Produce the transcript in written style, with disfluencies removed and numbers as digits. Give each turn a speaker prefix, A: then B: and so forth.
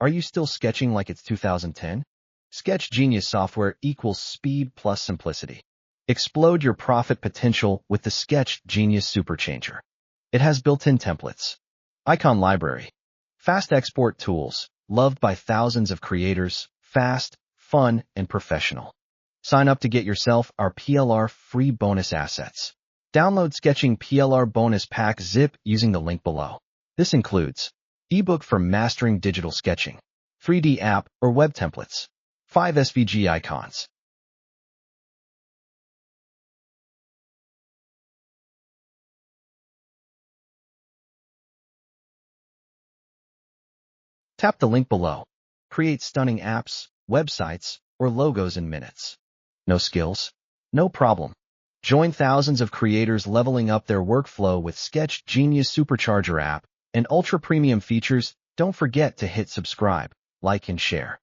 A: Are you still sketching like it's 2010? Sketch Genius software equals speed plus simplicity. Explode your profit potential with the Sketch Genius Superchanger. It has built-in templates, icon library, fast export tools, loved by thousands of creators, fast, fun, and professional. Sign up to get yourself our PLR free bonus assets. Download Sketching PLR Bonus Pack zip using the link below. This includes ebook for mastering digital sketching, 3D app or web templates, 5 SVG icons. Tap the link below. Create stunning apps, websites, or logos in minutes. No skills? No problem. Join thousands of creators leveling up their workflow with Sketch Genius Supercharger app and ultra premium features. Don't forget to hit subscribe, like, and share.